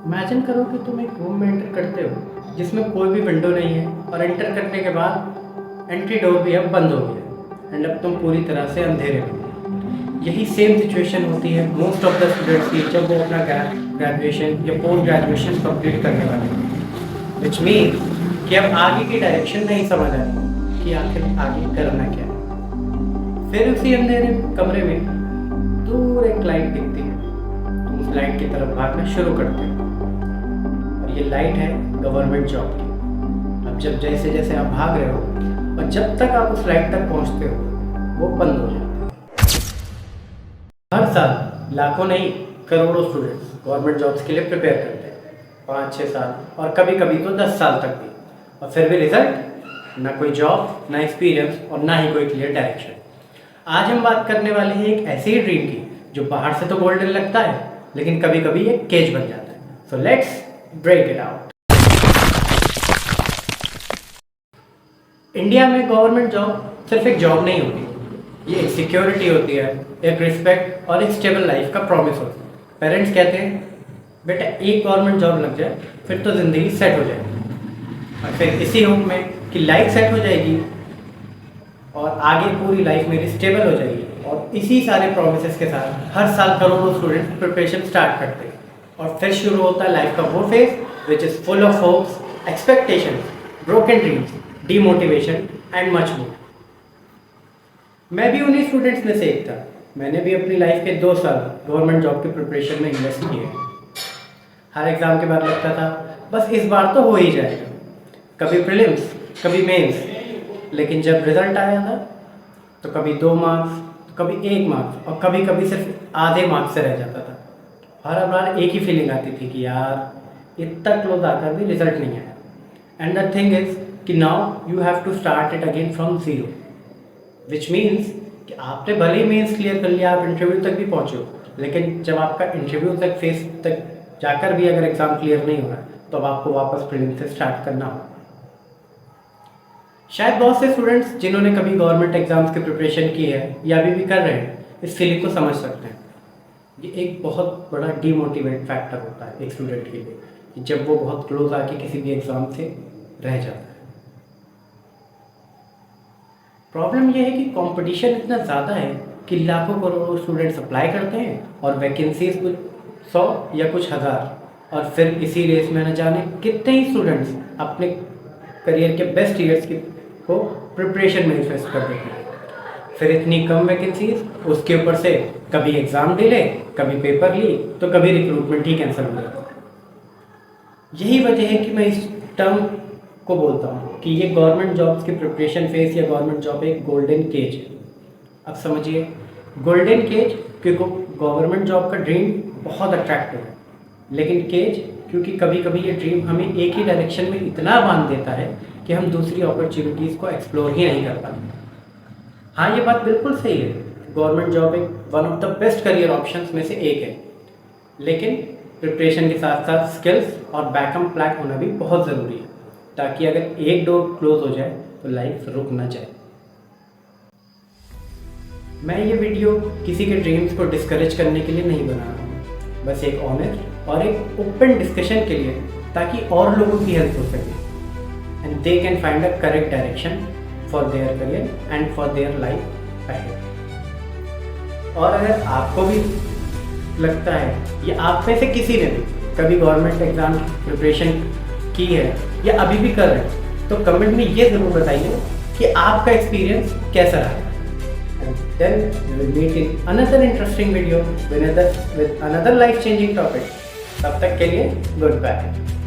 Imagine करो कि तुम एक रूम में एंटर करते हो जिसमें कोई भी विंडो नहीं है और एंटर करने के बाद एंट्री डोर भी अब बंद हो गया एंड अब तुम पूरी तरह से अंधेरे में हो। यही सेम सिचुएशन होती है मोस्ट ऑफ द स्टूडेंट्स की जब वो अपना ग्रेजुएशन या पोस्ट ग्रेजुएशन कंप्लीट करने वाले हैं, विच मीन कि अब आगे की डायरेक्शन नहीं समझ आ रही कि आखिर आगे करना क्या है। फिर उसी अंधेरे कमरे में दूर एक लाइट दिखती है, तुम उस लाइट की तरफ भागना शुरू करते हो और ये लाइट है गवर्नमेंट जॉब की। अब जब जैसे जैसे आप भाग रहे हो और जब तक आप उस लाइट तक पहुंचते हो वो बंद हो जाता है। हर साल लाखों नहीं करोड़ों स्टूडेंट्स गवर्नमेंट जॉब्स के लिए प्रिपेयर करते हैं, 5-6 साल और कभी कभी तो 10 साल तक भी, और फिर भी रिजल्ट ना कोई जॉब, ना एक्सपीरियंस और ना ही कोई क्लियर डायरेक्शन। आज हम बात करने वाले हैं एक ऐसी ड्रीम की जो बाहर से तो गोल्डन लगता है लेकिन कभी कभी एक केज बन जाता है। So let's break it out. India में गवर्नमेंट जॉब सिर्फ एक जॉब नहीं होती, ये एक सिक्योरिटी होती है, एक रिस्पेक्ट और एक स्टेबल लाइफ का प्रॉमिस होता है। पेरेंट्स कहते हैं बेटा एक गवर्नमेंट जॉब लग जाए फिर तो ज़िंदगी सेट हो जाएगी, और फिर इसी होप में कि लाइफ सेट हो जाएगी और आगे पूरी लाइफ मेरी स्टेबल हो जाएगी, और इसी सारे प्रोमिसेस के साथ हर साल करोड़ों स्टूडेंट्स प्रिपरेशन स्टार्ट करते हैं और फिर शुरू होता है लाइफ का वो phase which is full of hopes, expectations, broken dreams, demotivation and much more. मैं भी उन्हीं स्टूडेंट्स में से एक था। मैंने भी अपनी लाइफ के 2 साल गवर्नमेंट जॉब की प्रिपरेशन में इन्वेस्ट किए। हर एग्ज़ाम के बाद लगता था बस इस बार तो हो ही जाएगा, कभी प्रीलिम्स कभी मेंस, लेकिन जब रिजल्ट आया था तो कभी 2 मार्क्स, तो कभी 1 मार्क्स और कभी कभी सिर्फ आधे मार्क्स से रह जाता था। हर बार एक ही फीलिंग आती थी कि यार इतना क्लोज आकर भी रिजल्ट नहीं आया। एंड द थिंग इज कि now you have to start it again from zero, which means कि आपने भले ही मेंस क्लियर कर लिया, आप इंटरव्यू तक भी पहुँचे हो, लेकिन जब आपका इंटरव्यू तक फेस तक जाकर भी अगर एग्ज़ाम क्लियर नहीं हो रहा तो अब आपको वापस प्रीलिम्स से स्टार्ट करना होगा। शायद बहुत से स्टूडेंट्स जिन्होंने कभी गवर्नमेंट एग्जाम्स की प्रिपरेशन की है या अभी भी कर रहे हैं इस फीलिंग को समझ सकते हैं। ये एक बहुत बड़ा डीमोटिवेट फैक्टर होता है एक स्टूडेंट के लिए कि जब वो बहुत क्लोज आके किसी भी एग्ज़ाम से रह जाता है। प्रॉब्लम ये है कि कंपटीशन इतना ज़्यादा है कि लाखों करोड़ों स्टूडेंट्स अप्लाई करते हैं और वैकेंसीज कुछ 100 या कुछ 1000, और फिर इसी रेस में न जाने कितने ही स्टूडेंट्स अपने करियर के बेस्ट ईयर्स को प्रिपरेशन में इन्वेस्ट कर देते हैं। फिर इतनी कम वैकेंसीज, उसके ऊपर से कभी एग्ज़ाम डिले, कभी पेपर लीक, तो कभी रिक्रूटमेंट ही कैंसिल हो जाता है। यही वजह है कि मैं इस टर्म को बोलता हूँ कि ये गवर्नमेंट जॉब्स की प्रिपरेशन फेज या गवर्नमेंट जॉब एक गोल्डन केज है। अब समझिए गोल्डन केज क्योंकि गवर्नमेंट जॉब का ड्रीम बहुत अट्रैक्टिव है, लेकिन केज क्योंकि कभी कभी ये ड्रीम हमें एक ही डायरेक्शन में इतना बांध देता है कि हम दूसरी अपॉर्चुनिटीज़ को एक्सप्लोर ही नहीं कर पाते। हाँ, ये बात बिल्कुल सही है, गवर्नमेंट जॉब एक one of the best career options में से एक है, लेकिन प्रिपरेशन के साथ साथ स्किल्स और बैकअप प्लान होना भी बहुत ज़रूरी है ताकि अगर एक डोर क्लोज हो जाए तो लाइफ रुक ना जाए। मैं ये वीडियो किसी के ड्रीम्स को डिस्करेज करने के लिए नहीं बना रहा हूँ, बस एक ऑनेस्ट और एक ओपन डिस्कशन के लिए, ताकि और लोगों की हेल्प हो सके and they can find a correct direction for their career and for their life ahead. और अगर आपको भी लगता है या आप में से किसी ने भी कभी गवर्नमेंट एग्जाम प्रिपरेशन की है या अभी भी कर रहे हैं तो कमेंट में ये ज़रूर बताइए कि आपका एक्सपीरियंस कैसा रहा। Then we will meet in another interesting video with another life-changing topic. तब तक के लिए goodbye.